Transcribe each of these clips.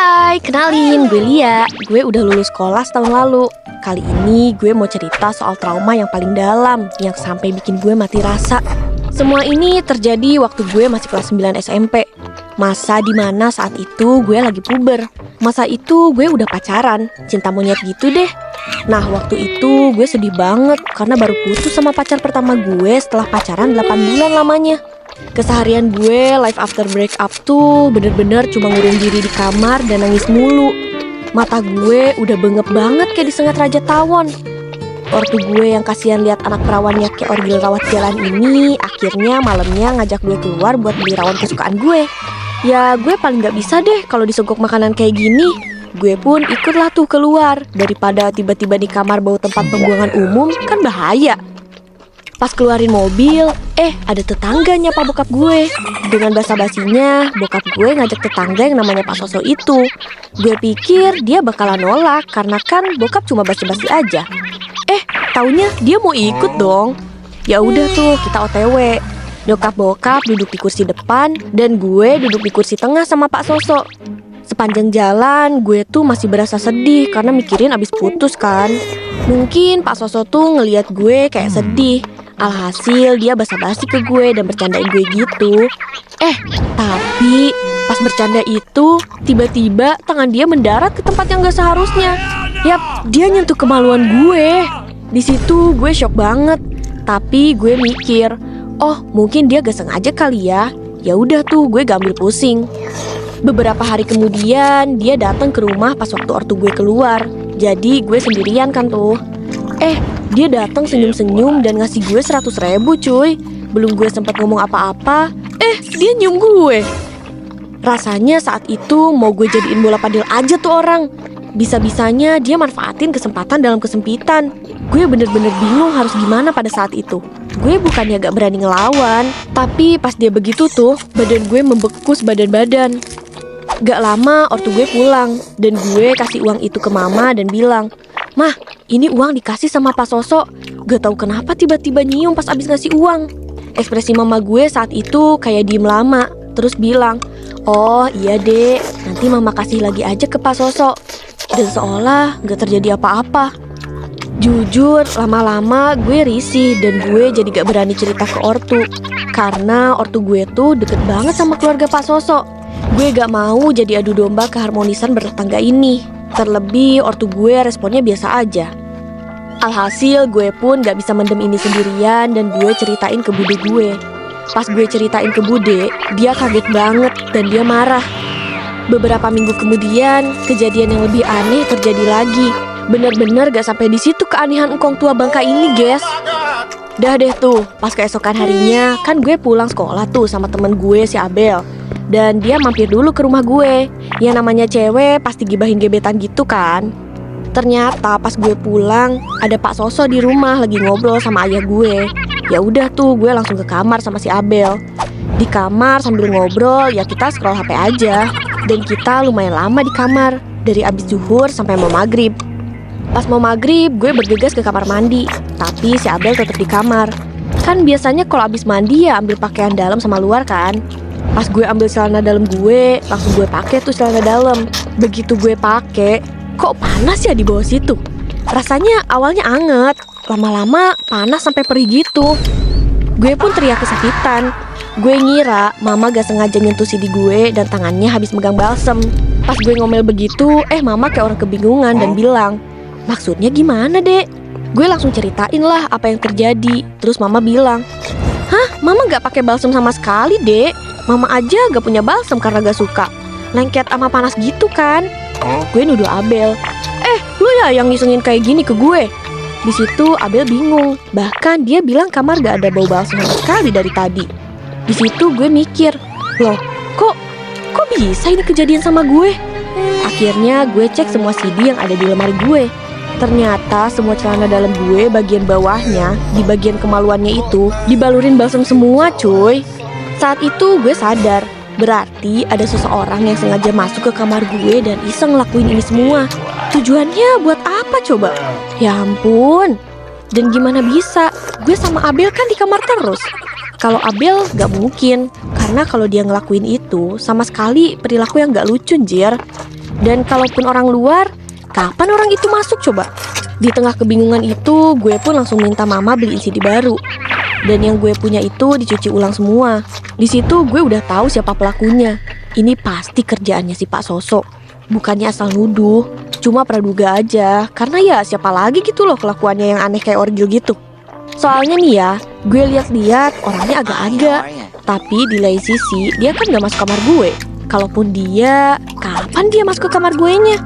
Hai, kenalin, gue Lia. Gue udah lulus sekolah setahun lalu. Kali ini gue mau cerita soal trauma yang paling dalam, yang sampai bikin gue mati rasa. Semua ini terjadi waktu gue masih kelas 9 SMP. Masa dimana saat itu gue lagi puber. Masa itu gue udah pacaran, cinta monyet gitu deh. Nah, waktu itu gue sedih banget karena baru putus sama pacar pertama gue setelah pacaran 8 bulan lamanya. Keseharian gue life after breakup tuh bener-bener cuma ngurung diri di kamar dan nangis mulu. Mata gue udah bengep banget kayak disengat Raja Tawon. Ortu gue yang kasihan lihat anak perawannya kayak orgil rawat jalan ini akhirnya malamnya ngajak gue keluar buat beli rawon kesukaan gue. Ya gue paling gak bisa deh kalau disogok makanan kayak gini. Gue pun ikutlah tuh keluar. Daripada tiba-tiba di kamar bau tempat pembuangan umum kan bahaya. Pas keluarin mobil, ada tetangga nyapa bokap gue. Dengan basa-basinya, bokap gue ngajak tetangga yang namanya Pak Soso itu. Gue pikir dia bakalan nolak karena kan bokap cuma basa-basi aja. Taunya dia mau ikut dong. Ya udah tuh, kita OTW. Bokap duduk di kursi depan dan gue duduk di kursi tengah sama Pak Soso. Sepanjang jalan, gue tuh masih berasa sedih karena mikirin abis putus kan. Mungkin Pak Soso tuh ngeliat gue kayak sedih. Alhasil dia basa-basi ke gue dan bercandain gue gitu. Tapi pas bercanda itu tiba-tiba tangan dia mendarat ke tempat yang gak seharusnya. Yap, dia nyentuh kemaluan gue. Di situ gue shock banget. Tapi gue mikir, oh mungkin dia gak sengaja kali ya. Ya udah tuh gue gak ambil pusing. Beberapa hari kemudian dia datang ke rumah pas waktu ortu gue keluar. Jadi gue sendirian kan tuh. Dia datang senyum-senyum dan ngasih gue 100.000 cuy. Belum gue sempat ngomong apa-apa, dia nyium gue. Rasanya saat itu mau gue jadiin bola padel aja tuh orang. Bisa-bisanya dia manfaatin kesempatan dalam kesempitan. Gue bener-bener bingung harus gimana pada saat itu. Gue bukannya gak berani ngelawan, tapi pas dia begitu tuh badan gue membekus badan-badan. Gak lama ortu gue pulang dan gue kasih uang itu ke mama dan bilang, "Mah, ini uang dikasih sama Pak Soso. Gak tahu kenapa tiba-tiba nyium pas abis ngasih uang." Ekspresi mama gue saat itu kayak diem lama, terus bilang, "Oh iya dek, nanti mama kasih lagi aja ke Pak Soso." Dan seolah gak terjadi apa-apa. Jujur, lama-lama gue risih dan gue jadi gak berani cerita ke ortu. Karena ortu gue tuh deket banget sama keluarga Pak Soso. Gue gak mau jadi adu domba keharmonisan bertetangga ini. Terlebih ortu gue responnya biasa aja. Alhasil gue pun gak bisa mendem ini sendirian dan gue ceritain ke bude gue. Pas gue ceritain ke bude, dia kaget banget dan dia marah. Beberapa minggu kemudian, kejadian yang lebih aneh terjadi lagi. Bener-bener gak sampai di situ keanehan engkong tua bangka ini, guys. Dah deh tuh, pas keesokan harinya, kan gue pulang sekolah tuh sama temen gue si Abel. Dan dia mampir dulu ke rumah gue. Yang namanya cewek pasti gibahin gebetan gitu kan. Ternyata pas gue pulang, ada Pak Soso di rumah lagi ngobrol sama ayah gue. Ya udah tuh, gue langsung ke kamar sama si Abel. Di kamar sambil ngobrol, ya kita scroll HP aja. Dan kita lumayan lama di kamar, dari abis zuhur sampai mau maghrib. Pas mau maghrib, gue bergegas ke kamar mandi. Tapi si Abel tetap di kamar. Kan biasanya kalau abis mandi ya ambil pakaian dalam sama luar kan. Pas gue ambil celana dalam gue, langsung gue pakai tuh celana dalam. Begitu gue pakai, kok panas ya di bawah situ. Rasanya awalnya anget, lama-lama panas sampai perih gitu. Gue pun teriak kesakitan. Gue ngira mama gak sengaja nyentuh sidi gue dan tangannya habis megang balsem. Pas gue ngomel begitu, mama kayak orang kebingungan dan bilang, "Maksudnya gimana dek?" Gue langsung ceritain lah apa yang terjadi. Terus mama bilang, "Hah, mama gak pakai balsem sama sekali dek. Mama aja gak punya balsem karena gak suka. Lengket sama panas gitu kan." Gue nuduh Abel, "Lu ya yang ngisengin kayak gini ke gue?" Di situ Abel bingung. Bahkan dia bilang kamar gak ada bau balsem sama sekali dari tadi. Di situ gue mikir, loh kok bisa ini kejadian sama gue? Akhirnya gue cek semua CD yang ada di lemari gue. Ternyata semua celana dalam gue bagian bawahnya, di bagian kemaluannya itu, dibalurin balsem semua cuy. Saat itu gue sadar, berarti ada seseorang yang sengaja masuk ke kamar gue dan iseng ngelakuin ini semua. Tujuannya buat apa coba? Ya ampun. Dan gimana bisa? Gue sama Abel kan di kamar terus. Kalau Abel gak mungkin, karena kalau dia ngelakuin itu sama sekali perilaku yang gak lucu, Jir. Dan kalaupun orang luar, kapan orang itu masuk coba? Di tengah kebingungan itu, gue pun langsung minta mama beliin CD baru. Dan yang gue punya itu dicuci ulang semua. Di situ gue udah tahu siapa pelakunya. Ini pasti kerjaannya si Pak Sosok. Bukannya asal nuduh, cuma praduga aja. Karena ya siapa lagi gitu loh kelakuannya yang aneh kayak orgil gitu. Soalnya nih ya, gue lihat-lihat orangnya agak-agak. Tapi di lain sisi, dia kan gak masuk kamar gue. Kalaupun dia, kapan dia masuk ke kamar gue nya?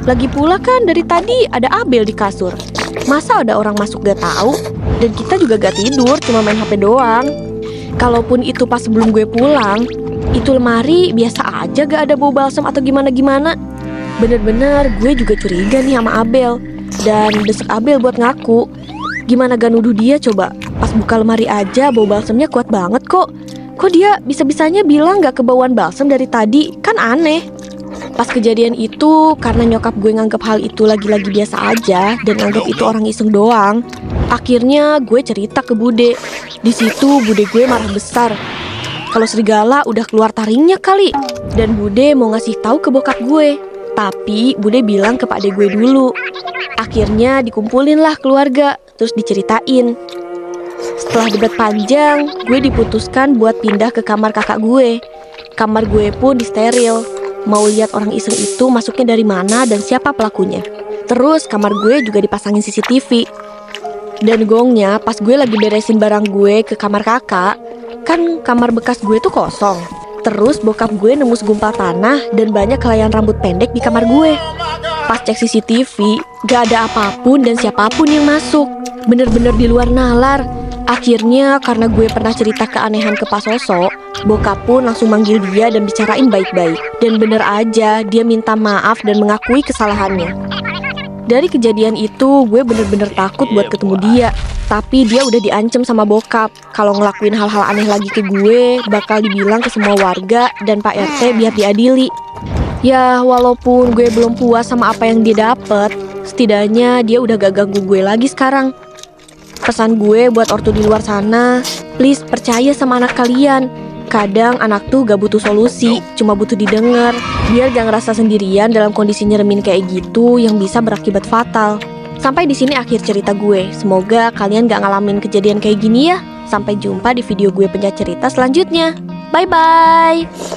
Lagi pula kan dari tadi ada Abel di kasur. Masa ada orang masuk gak tahu? Dan kita juga gak tidur, cuma main HP doang. Kalaupun itu pas sebelum gue pulang, itu lemari biasa aja gak ada bau balsam atau gimana-gimana. Bener-bener gue juga curiga nih sama Abel. Dan desek Abel buat ngaku. Gimana gak nuduh dia coba? Pas buka lemari aja bau balsamnya kuat banget kok. Kok dia bisa-bisanya bilang gak kebauan balsam dari tadi? Kan aneh. Pas kejadian itu, karena nyokap gue nganggep hal itu lagi-lagi biasa aja dan nganggep itu orang iseng doang, akhirnya gue cerita ke Bude. Di situ Bude gue marah besar. Kalau serigala udah keluar taringnya kali. Dan Bude mau ngasih tahu ke bokap gue. Tapi Bude bilang ke pakde gue dulu. Akhirnya dikumpulin lah keluarga, terus diceritain. Setelah debat panjang, gue diputuskan buat pindah ke kamar kakak gue. Kamar gue pun disteril. Mau lihat orang iseng itu masuknya dari mana dan siapa pelakunya. Terus kamar gue juga dipasangin CCTV. Dan gongnya pas gue lagi beresin barang gue ke kamar kakak, kan kamar bekas gue tuh kosong. Terus bokap gue nemu segumpal tanah dan banyak helaian rambut pendek di kamar gue. Pas cek CCTV, gak ada apapun dan siapapun yang masuk. Bener-bener di luar nalar. Akhirnya karena gue pernah cerita keanehan ke Pak Sosok, bokap pun langsung manggil dia dan bicarain baik-baik. Dan bener aja dia minta maaf dan mengakui kesalahannya. Dari kejadian itu gue bener-bener takut buat ketemu dia. Tapi dia udah diancam sama bokap. Kalau ngelakuin hal-hal aneh lagi ke gue, bakal dibilang ke semua warga dan Pak RT biar diadili. Ya walaupun gue belum puas sama apa yang dia dapet, setidaknya dia udah gak ganggu gue lagi sekarang. Pesan gue buat ortu di luar sana, please percaya sama anak kalian. Kadang anak tuh gak butuh solusi, cuma butuh didengar. Biar gak ngerasa sendirian dalam kondisi nyeremin kayak gitu yang bisa berakibat fatal. Sampai di sini akhir cerita gue. Semoga kalian gak ngalamin kejadian kayak gini ya. Sampai jumpa di video gue pencerita selanjutnya. Bye-bye.